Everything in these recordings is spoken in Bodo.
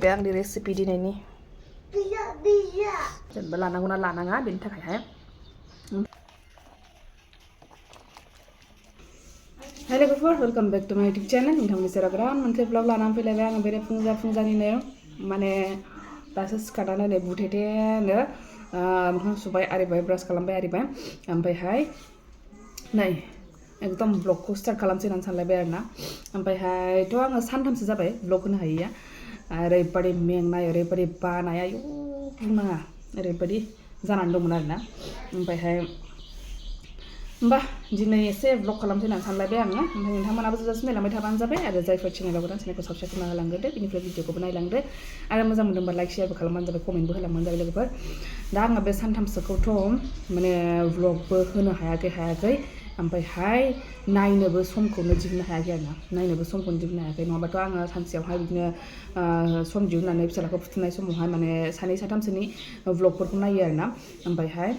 बे आंनि रेसिपि दिनैनि जेनेबा लानांगौ ना लानाङा बेनि थाखायहाय Hi लोगोफोर वेलकाम बैक टू माय यूट्यूब चैनल नोंथांनि सेराव गोदान मोनसे ब्लग लानानै फैलायबाय आङो बेरे फुंजानिनो माने दासो सिखारनानै नै बुथेथेनो मोखां सुबाय आरिबाय ब्रास खालामबाय आरिबाय ओमफ्रायहाय नै एकदम ब्लगखौ स्टार्ट खालामसै होननानै सानलायबाय आरोना ओमफ्रायहायथ' आङो सानथामसो जाबाय ब्लग होनो हायैया ओरैबायदि मेंनाय ओरैबायदि बानाय आयु बुंनाङा ओरैबायदि जानानै दंमोन आरोना ओमफ्रायहाय होमबा दिनै एसे ब्लग खालामसै होननानै सानलायबाय आङो ओमफ्राय नोंथांमोनाबो जोजासे नायलांबाय थाबानो जाबाय आरो जायफोर चेनेलाव गोदान चेनेलखौ साबस्क्राइब खालामना होलांदो बेनिफ्राय भिडिअखौबो नायलांदो आरो मोजां मोनदोंबा लाइक शेयारबो खालामबानो जाबाय कमेन्टबो होलांबानो जाबाय लोगोफोर दा आङो बे सानथामसोखौथ' माने ब्लगबो होनो हायाखै ओमफ्रायहाय नायनोबो समखौनो दिहुननो हायाखै आरोना नायनोबो समखौनो दिहुननो हायाखै नङाबाथ' आङो सानसेयावहाय बिदिनो सम दिहुननानै फिसालाखौ फुथुनाय समावहाय माने सानै साथामसोनि ब्लगफोरखौ नायो आरोना ओमफ्रायहाय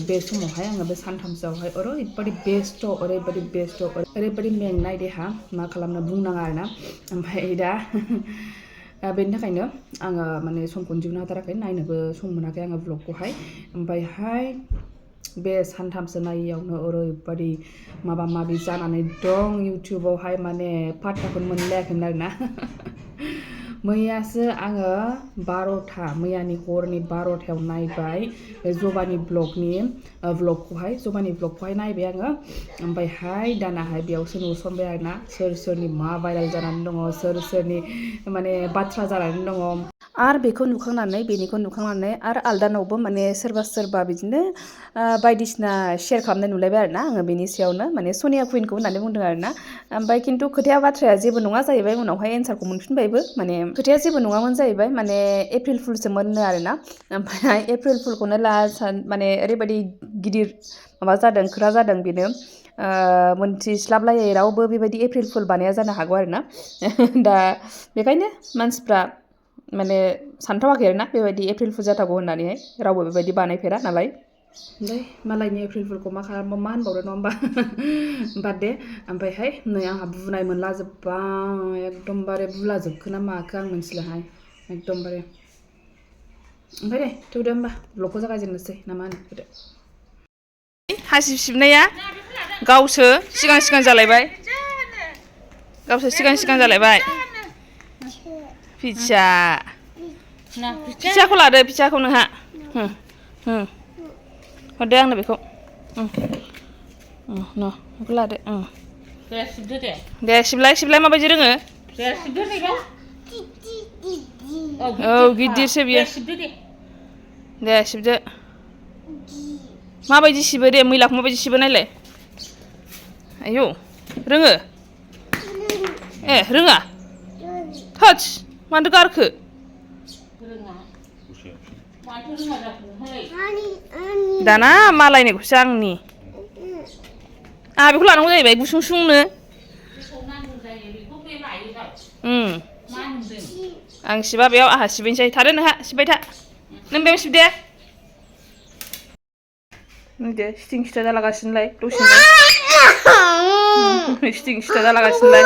बे समावहाय आङो बे सानथामसोआवहाय ओरैबायदि बेस्थ' ओरैबायदि मेंनाय देहा मा खालामनो बुंनाङा आरोना ओमफ्राय दा बेनि थाखायनो आङो माने समखौनो दिहुननो हाथाराखै नायनोबो सम मोनाखै आङो ब्लगखौहाय ओमफ्रायहाय बे सानथामसो नायैयावनो ओरैबायदि माबा माबि जानानै दं इउटिउबावहाय माने पात्ताखौनो मोनलायाखैमोन आरोना मैयासो आङो मैयानि हरनि 12थायाव नायबाय जबानि ब्लगखौहाय नायबाय आङो ओमफ्रायहाय दानाहाय बेयावसो नुसनबाय आरोना सोरनि मा भाइरेल जानानै दङ सोरनि माने बाथ्रा जानानै दङ आरो बेखौ नुखांनानै आरो आलदानावबो माने सोरबा बिदिनो बायदिसिना शेयार खालामनाय नुलायबाय आरोना आङो बेनि सायावनो माने सनिया कुइनखौ होननानै बुंदों आरोना ओमफ्राय खिन्थु बाथ्राया जेबो नङा जाहैबाय उनावहाय एन्सारखौ मोनफिनबायबो माने खोथाया जेबो नङामोन जाहैबाय माने एप्रिल फुलसोमोननो आरोना ओमफ्राय एप्रिल फुलखौनो माने ओरैबायदि गिदिर माबा जादों खोथा जादों बेनो मोनथिस्लाबलायै रावबो बेबायदि एप्रिल फुल बानाया जानो हागौ आरोना दा बेखायनो मानसिफ्रा माने सानथावाखै आरोना बेबायदि एप्रिल फुल जाथावगौ होननानैहाय रावबो बेबायदि बानायफेरा नालाय ओमफ्राय मालायनि एप्रिल फुलखौ मा खालामबा मा होनबावनो नङा होमबा बाद दे ओमफ्रायहाय नै आंहा बुनाय मोनलाजोब्बाय एकदमबारे बुलाजोबखो ना माखो आं मिथिलाहाय एकदमबारे ओमफ्राय दे थौदो होमबा ब्लगखौ जागायजेननोसै ना मा होनो हासिब सिबनाया गावसो सिगां जालायबाय फिसाखौ लादो फिसाखौ नोंहा हरदो आंनो बेखौ बेखौ लादो दे सिबलाय माबायदि रोङो औ गिदिरसो बियो दे सिबदो माबायदि सिबो दे मैलाखौ माबायदि सिबो नायलाय आयौ रोङो रोङा थोस मानोथो गारखो दाना मालायनिखौसो आंनि आंहा बेखौ लानांगौ जाहैबाय गुसुंनो आं सिबा बेयाव आंहा सिबैनोसै थादो नोंहा सिबबाय था नों बेयाव सिबदे दे सिथिं सिथा जालागासिनोलाय दसेनो सिथिं सिथा जालागासिनोलाय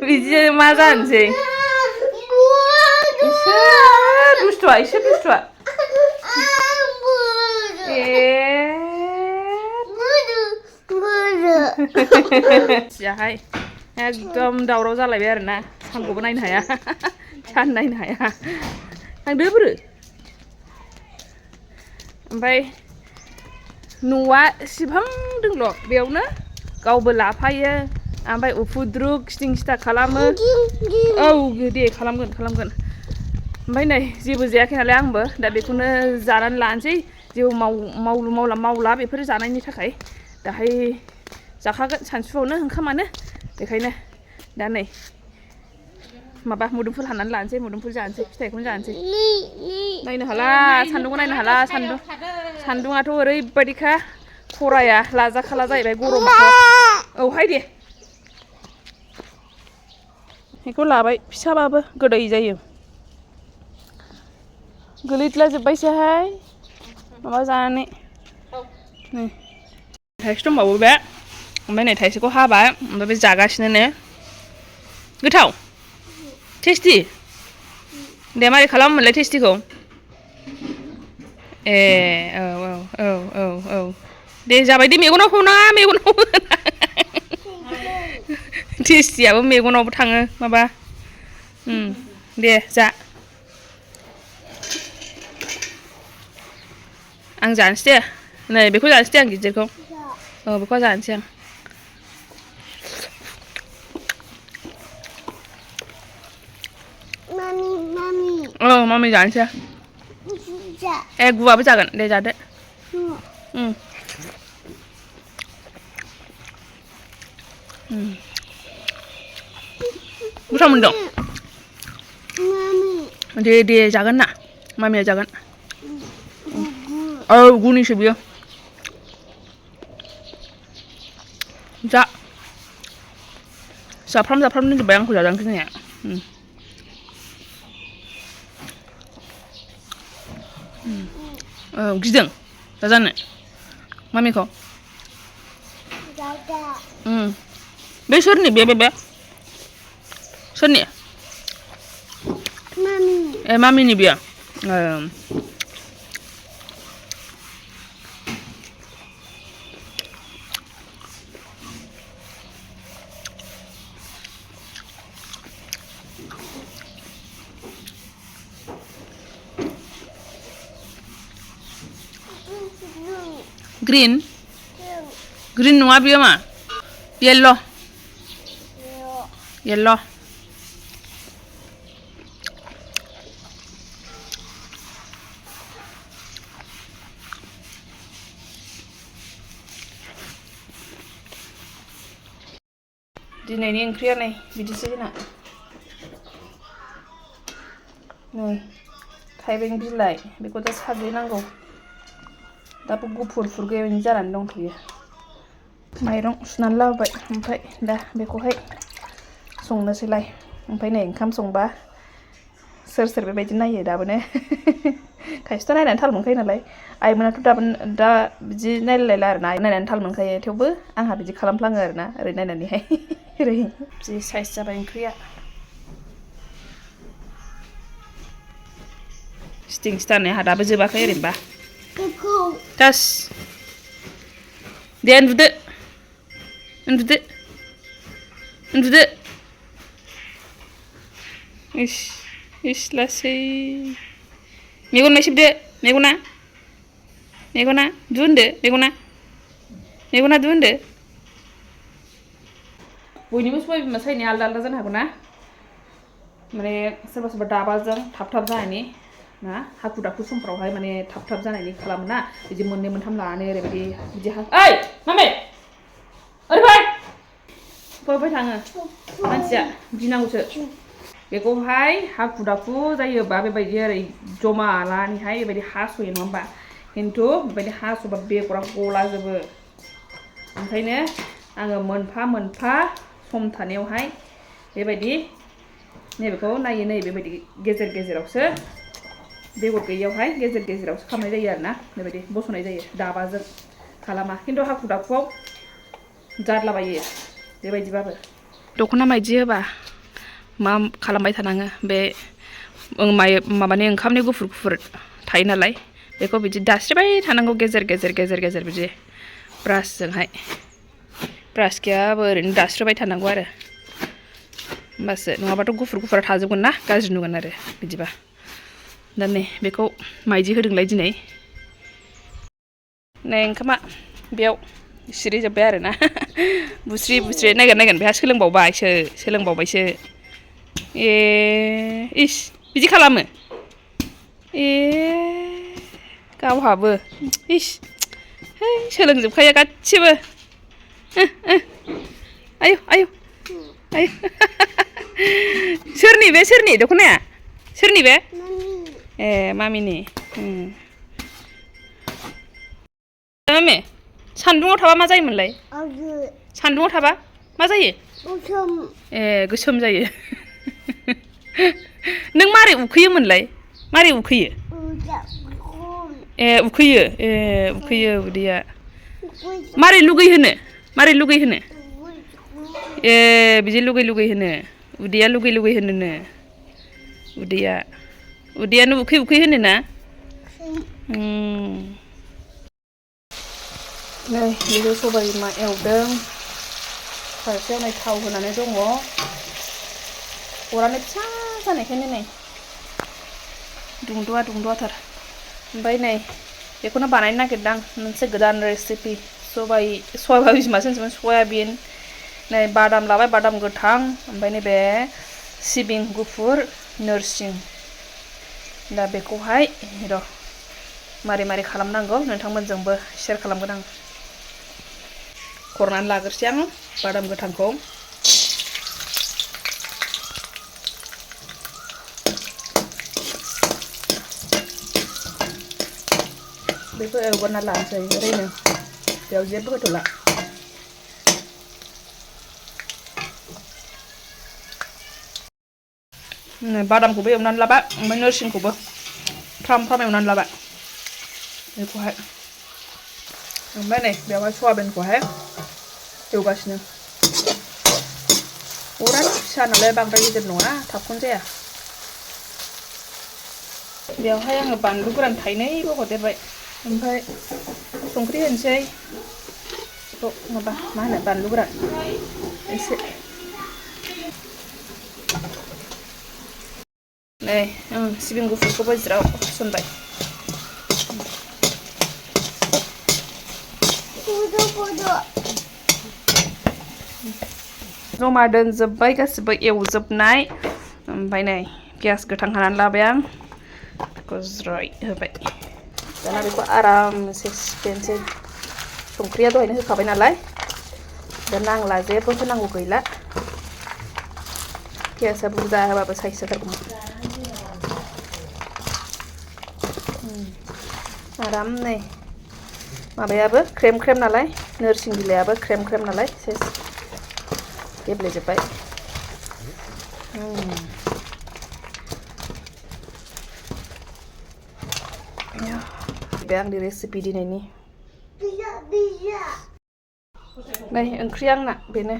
बिदि मा जानोसै दुस्थुआ सियाहाय एकदम दावराव जालायबाय आरोना सानखौबो नायनो हाया सान नायनो हाया थांदो बोरो ओमफ्राय न'आ सिबहांदोंल' बेयावनो गावबो लाफायो ओमफ्राय उफुद्रुग सिथिं सिथा खालामो औ दे खालामगोन ओमफ्राय नै जेबो जायाखै नालाय आंबो दा बेखौनो जानानै लानोसै जेबो मावला बेफोर जानायनि थाखाय दाहाय जाखागोन सानसुआवनो ओंखामानो बेखायनो दा नै माबा मुदुमफुल हाननानै लानोसै मुदुमफुल जानोसै फिथाइखौनो जानोसै नायनो हाला सान्दुंखौ नायनो हाला सान्दुङाथ' ओरैबायदिखा खराया लाजाखाला जाहैबाय गरमाथ' औहाय दे बेखौ लाबाय फिसाबाबो गोदै जायो गोलैद्लाजोब्बायसोहाय माबा जानानै नै थाइसे दंबावो बे ओमफ्राय नै थाइसेखौ हाबाय ओमफ्राय बे जागासिनो ने गोथाव टेस्टि दे मारै खालामोमोनलाय टेस्टिखौ ए औ दे जाबाय दे मेगनाव होनाङा मेगनाव टेस्टियाबो मेगनावबो थाङो माबा दे जा आं जानोसै दे नै बेखौ जानोसै दे आं गिदिरखौ औ बेखौ जानोसै आं औ मामि जानोसै ए गुआबो जागोन दे जादो गोथाव मोनदों दे जागोन ना मामिया जागोन औ गुनिसो बियो जा जाफ्राम दोनजोब्बाय आंखौ जाजानो गिनाया औ गिदों जाजानो मामिखौ बे सोरनि बे सोरनि ए मामिनि बियो ग्रीन नङा बियो मा येल्ल' दिनैनि ओंख्रिया नै बिदिसो जोंना नै थाइबें बिलाइ बेखौ दा साग्लिनांगौ दाबो गुफुर फुरगैयि जानानै दंथ'यो माइरं सुनानै लाबोबाय ओमफ्राय दा बेखौहाय संनोसैलाय ओमफ्राय नै ओंखाम संबा सोर बेबायदि नायो दाबोनो खायसेथ' नायनानै थाल मोनखायो नालाय आइमोनाथ' दाबो दा बिदि नायलायला आरोना नायनानै थाल मोनखायो थेवबो आंहा बिदि खालामफ्लाङो आरोना ओरै नायनानैहाय ओरै जि साइज जाबाय ओंख्रिया स्टिं स्टारनो आंहा दाबो जोबाखै ओरैनोबा दास दे उन्दुदो इस लासै मेगन नायसिबदो मेगना दु होनदो मेगना दु होनदो बयनिबो सबाय बिमा सायनाया आलदा जानो हागौ ना माने सोरबा दाबाजों थाब जानायनि ना हाखु दाखु समफ्रावहाय माने थाब जानायनि खालामो ना बिदि मोननै मोनथाम लानानै ओरैबायदि बिदि ओइ मामे ओरैहाय बहाय थाङो मानसिया गिनांगौसो बेखौहाय हाखु दाखु जायोबा बेबायदि ओरै जमा लानानैहाय बेबायदि हास'यो नङा होमबा खिन्थु बेबायदि हास'बा बेगरा गलाजोबो ओंखायनो आङो मोनफा सम थानायावहाय बेबायदि नैबेखौ नायै बेबायदि गेजेरावसो बेगर गैयियावहाय गेजेरावसो खालामनाय जायो आरोना बेबायदि बस'नाय जायो दाबाजों खालामा खिन्थु हाखु दाखुआव जारलाबायो बेबायदिबाबो दख'ना माइदि होबा मा खालामबाय थानाङो बे माबानि ओंखामनि गुफुर थायो नालाय बेखौ बिदि दास्रिबाय थानांगौ गेजेर बिदि ब्रासजोंहाय ब्रास गैयाबो ओरैनो दास्रिबाय थानांगौ आरो होमबासो नङाबाथ' गुफुरा थाजोबगोन ना गाज्रि नुगोन आरो बिदिबा दा नै बेखौ माइदि होदोंलाय दिनै नै ओंखामा बेयाव सिरिजोब्बाय आरोना बुस्रि नायगोन बेहा सोलोंबावबायसो ए इस बिदि खालामो ए गावहाबो इस है सोलोंजोबखायो गासिबो आयु सोरनि दख'नाया सोरनि बे ए मामिनि मामि सान्दुङाव थाबा मा जायोमोनलाय सान्दुङाव थाबा मा जायो ए गोसोम जायो नों मारै उखैयोमोनलाय मारै उखैयो ए उखैयो उदैया मारै लुगैहोनो ए बिदि लुगै होनो उदैया लुगै होनोनो उदैयानो उखै उखै होनो ना नै बेखौ सबाय बिमा एवदों फारसेयाव नै थाव होनानै दङ अरानो फिसा जानायखायनो नै दुंदुवाथार ओमफ्राय नै बेखौनो बानायनो नागिरदां मोनसे गोदान रेसिपि सबाय बिमासो होनसैमोन सयाबिन नै बादाम लाबाय बादाम गोथां ओमफ्राय नैबे सिबिं गुफुर नोरसिं दा बेखौहाय र' मारै खालामनांगौ नोंथांमोनजोंबो शेयार खालामगोन आं हरनानै लाग्रोसै आं बादाम गोथांखौ बेखौ एवगोरना लानोसै ओरैनो बेयाव जेबो होथ'ला बादामखौबो एवनानै लाबाय ओमफ्राय नोरसिंखौबो फ्राम एवनानै लाबाय बेखौहाय ओमफ्राय नै बेवहाय सयाबिनखौहाय एवगासिनो अरानो फिसा नालाय बांद्राय गिदिर नङा थाबखौनो जाया बेवहाय आङो बानलु गोरान थाइनैबो हरदेरबाय ओमफ्राय संख्रि होनोसै माबा मा होनो बानलु गोरान एसे नै सिबिं गुफुरखौबो ज्राव होसनबाय जमा दोनजोब्बाय गासिबो एवजोबनाय ओमफ्राय नै पियास गोथां हानानै लाबाय आं बेखौ ज्राय होबाय दाना बेखौ आरामसे सिफ्लेनोसै संख्रिया दहायनो होखाबाय नालाय दा नांला जेबो होनांगौ गैला पियासा बुरजा होबाबो साइज जाथारगौमोन आराम नै माबायाबो ख्रेम नालाय नोरसिं बिलाइयाबो ख्रेम नालाय सेस गेब्लेजोब्बाय बे आंनि रेसिपि दिनैनि नै ओंख्रिया आंना बेनो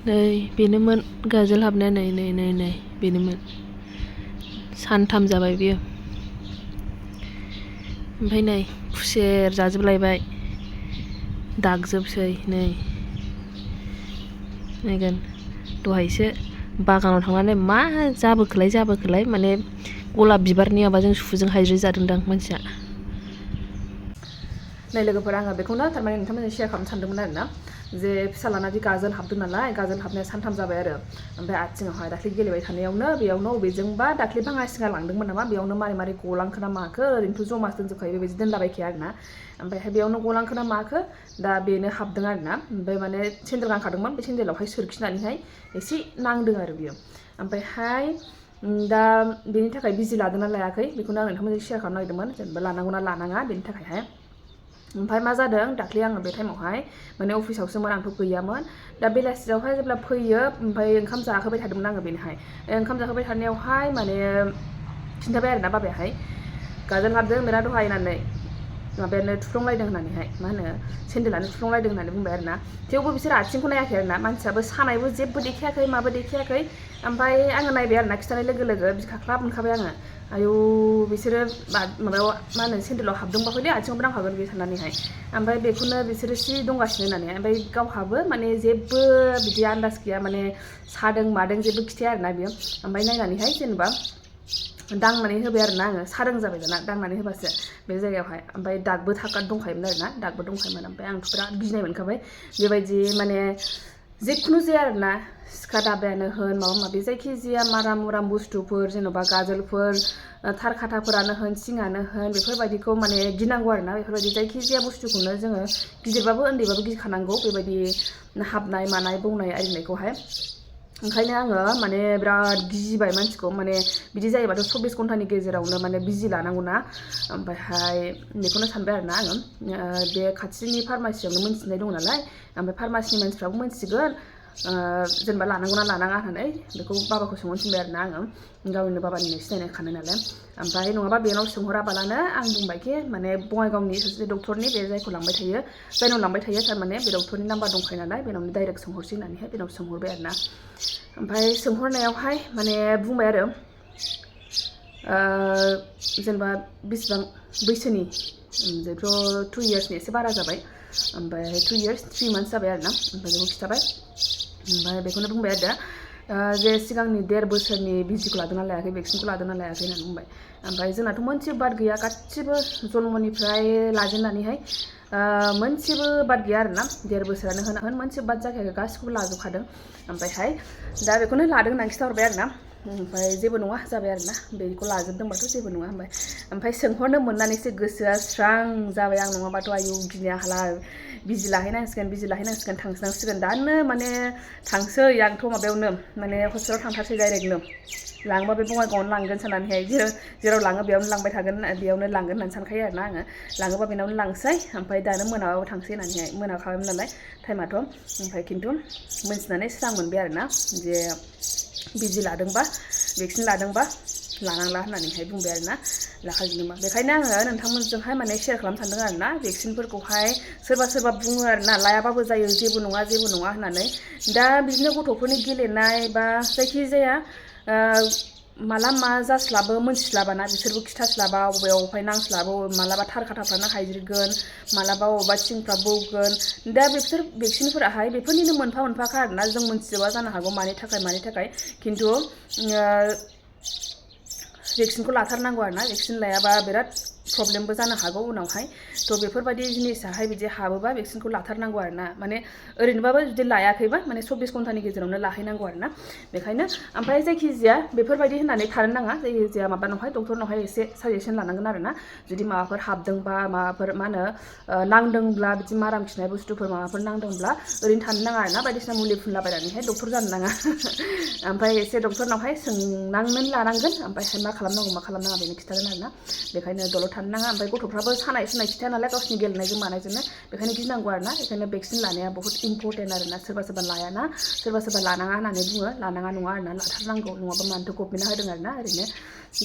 नै बेनोमोन गाजोल हाबनाया नै बेनोमोन सानथाम जाबाय बियो ओमफ्राय नै खुसेर जाजोबलायबाय दागजोबसै नायगोन दहायसो बागानाव थांनानै मा जाबोखोलाय माने गलाब बिबारनि माबाजों सुजों हायज्रि जादोंदां मानसिया नै लोगोफोर आङो बेखौनो थारमाने नोंथांमोनजों शेयार खालामनो सानदोंमोन आरोना जे फिसालाना गाजोल हाबदों नालाय गाजोल हाबनाया सानथाम जाबाय आरो ओमफ्राय आथिङावहाय दाख्लै गेलेबाय थानायावनो बेयावनो अबेजोंबा दाख्लै भाङा सिङा लांदोंमोन नामा बेयावनो मारै गलांखो ना माखो ओरैनोथ' जमासो दोनजोबखायो बेबायदि दोनलाबायखाया आरोना ओमफ्रायहाय बेयावनो गलांखो ना माखो दा बेनो हाबदों आरोना ओमफ्राय माने सेन्देल गानखादोंमोन बे सेन्देलावहाय सोरखिनानैहाय एसे नांदों आरो बियो ओमफ्रायहाय दा बेनि थाखाय बिजि लादोंना लायाखै बेखौनो आं नोंथांमोनजों शेयार खालामनो नागिरदोंमोन जेनेबा लानांगौना लानाङा बेनि थाखायहाय ओमफ्राय मा जादों दाख्लै आङो बे टाइमावहाय माने अफिसावसोमोन आंथ' गैयामोन दा बेलासियावहाय जेब्ला फैयो ओमफ्राय ओंखाम जाहोबाय थादोंमोन आङो बेनोहाय ओंखाम जाहोबाय थानायावहाय माने खिन्थाबाय आरोना बाबायाहाय गाजोल हाबदों बेना दहाय होननानै माबायानो थुफ्लंलायदों होननानैहाय मा होनो सेन्देलानो थुफ्लंलायदों होननानै बुंबाय आरोना थेवबो बिसोर आथिंखौ नायाखै आरोना मानसियाबो सानायबो जेबो देखायाखै माबो देखायाखै ओमफ्राय आङो नायबाय आरोना खिन्थानाय लोगो बिखाख्लाब मोनखाबाय आङो आयौ बिसोरो माबायाव मा होनो सेन्देलाव हाबदोंबा हयले आथिङावबो नांखागोन बे साननानैहाय ओमफ्राय बेखौनो बिसोरो सि दंगासिनो होननानै ओमफ्राय गावहाबो माने जेबो बिदि आन्दाज गैया माने सादों मादों जेबो खिथाया आरोना बियो ओमफ्राय नायनानैहाय जेनेबा दांनानै होबाय आरोना आङो सादों जाबाय दाना दांनानै होबासो बे जायगायावहाय ओमफ्राय दागबो दंखायोमोन आरोना दागबो दंखायोमोन ओमफ्राय आंथ' बिराद गिनाय मोनखाबाय बेबायदि माने जेखुनु जाया आरोना सिखा दाबायानो होन माबा माबि जायखिजाया माराम बुस्थुफोर जेन'बा गाजोलफोर थार खाथाफोरानो होन सिङानो होन बेफोरबायदिखौ माने गिनांगौ आरोना बेफोरबायदि जायखिजाया बुस्थुखौनो जोङो गिदिरबाबो उन्दैबाबो गिखानांगौ बेबायदि हाबनाय मानाय बौनाय आरिनायखौहाय ओंखायनो आङो माने बिराद गिबाय मानसिखौ माने बिदि जायोबाथ' 24 घन्टानि गेजेरावनो माने बिजि लानांगौना ओमफ्रायहाय बेखौनो सानबाय आरोना आङो बे खाथिनि फार्मासियावनो मोनथिनाय दं नालाय ओमफ्राय फार्मासिनि मानसिफ्राबो मोनथिगोन जेनेबा लानांगौ ना लानाङा होननानै बेखौ बाबाखौ सोंहरफिनबाय आरोना आङो गावनि बाबानि सिनायनाय खानाय नालाय ओमफ्राय नङाबा बेनाव सोंहराबालानो आं बुंबायखि माने बङाइगावनि सासे डक्टरनि बे जायखौ लांबाय थायो जायनाव लांबाय थायो थारमाने बे डक्टरनि नाम्बार दंखायो नालाय बेनावनो डाइरेक्ट सोंहरसै होननानैहाय बेनाव सोंहरबाय आरोना ओमफ्राय सोंहरनायावहाय माने बुंबाय आरो जेनेबा बेसेबां बैसोनि जेथ' 2 इयार्सनि एसे बारा जाबाय ओमफ्राय 2 इयार्स 3 months जाबाय आरोना ओमफ्राय बेखौ खिथाबाय ओमफ्राय बेखौनो बुंबाय आरो जे सिगांनि 1.5 बोसोरनि बिजिखौ लादोंना लायाखै भेक्सिनखौ लादोंना लायाखै होननानै बुंबाय ओमफ्राय जोंनाथ' मोनसेबो बाद गैया गासिबो जन्मनिफ्राय लाजेननानैहाय मोनसेबो बाद गैया आरोना 1.5 बोसोरानो होन मोनसे बाद जाखायाखै गासिखौबो लाजोबखादों ओमफ्रायहाय दा बेखौनो लादों होननानै खिथाहरबाय आरोना ओमफ्राय जेबो नङा जाबाय आरोना बेखौ लाजोबदोंबाथ' जेबो नङा होनबाय ओमफ्राय सोंहरनो मोननानैसो गोसोआ स्रां जाबाय आं नङाबाथ' आयौ गिनो हाला बिजि लाहैनांसिगोन थांनांसिगोन दानो माने थांसै आंथ' माबायावनो माने हस्पिटालाव थांथारसै डाइरेक्टनो लांबा बे बङाइगावआवनो लांगोन साननानैहाय जेराव लाङो बेयावनो लांबाय थागोन बेयावनो लांगोन होननानै सानखायो आरोना आङो लाङोबा बेनावनो लांसै ओमफ्राय दानो मोनाबाबो थांसै होननानैहाय मोनाखाबायमोन नालाय टाइमाथ' ओमफ्राय खिन्थु मोनथिनानै स्रां मोनबाय आरोना जे बिजि लादोंबा भेक्सिन लादोंबा लानांला होननानैहाय बुंबाय आरोना लाखाजोबदोंबा बेखायनो आङो नोंथांमोनजोंहाय माने शेयार खालामनो सानदों आरोना भेक्सिनफोरखौहाय सोरबा बुङो आरोना लायाबाबो जायो जेबो नङा होननानै दा बिदिनो गथ'फोरनि गेलेनाय बा जायखिजाया माला मा जास्लाबो मोनथिस्लाबाना बिसोरबो खिथास्लाबा बबेयावहाय नांस्लाबो मालाबा थार खाथाफ्रानो हायज्रिगोन मालाबा अबेबा थिंफ्रा बौगोन दा बेफोर भेक्सिनफोराहाय बेफोरनिनो मोनफा मोनफाखा आरोना जों मोनथिजोबा जानो हागौ मानि थाखाय खिन्थु भेक्सिनखौ लाथारनांगौ आरोना भेक्सिन लायाबा बिराद प्रब्लेमबो जानो हागौ उनावहाय थ' बेफोरबायदि जिनिसाहाय बिदि हाबोबा भेक्सिनखौ लाथारनांगौ आरोना माने ओरैनोबाबो जुदि लायाखैबा माने 24 घन्टानि गेजेरावनो लाहैनांगौ आरोना बेखायनो ओमफ्राय जायखिजाया बेफोरबायदि होननानै थानो नाङा जायखिजाया माबानावहाय डक्टरनावहाय एसे साजेसन लानांगोन आरोना जुदि माबाफोर हाबदोंबा माबाफोर मा होनो नांदोंब्ला बिदि माराम खिनाय बुस्थुफोर माबाफोर नांदोंब्ला ओरैनो थानो नाङा आरोना बायदिसिना मुलि फुनलाबायनानैहाय डक्टर जानो नाङा ओमफ्राय एसे डक्टरनावहाय सोंनांनानै लानांगोन ओमफ्राय मा खालामनाङा बेनो खिथागोन आरोना बेखायनो दलद थानो नाङा ओमफ्राय गथ'फ्राबो सानाय सुनाय खिथाया नालाय गावसिनि गेलेनायजों मानायजोंनो बेखायनो गिनांगौ आरोना बेखायनो भेक्सिन लानाया बहुत इम्परटेन्ट आरोना सोरबा लायाना सोरबा लानाङा होननानै बुङो लानाङा नङा आरोना लाथारनांगौ नङाबा मानोथ' गभमेन्टआ होदों आरोना ओरैनो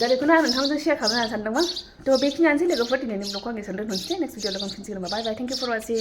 दा बेखौनो आं नोंथांजों शेयार खालामनो सानदोंमोन थ' बेखिनियानोसै लोगोफोर दिनैनि ब्लगखौ आं एसेयावनो दोनथ'नोसै नेक्स्ट भिडिअ लोगो मोनफिनसिगोन बाय बाय थेंक इउ फर वाचिं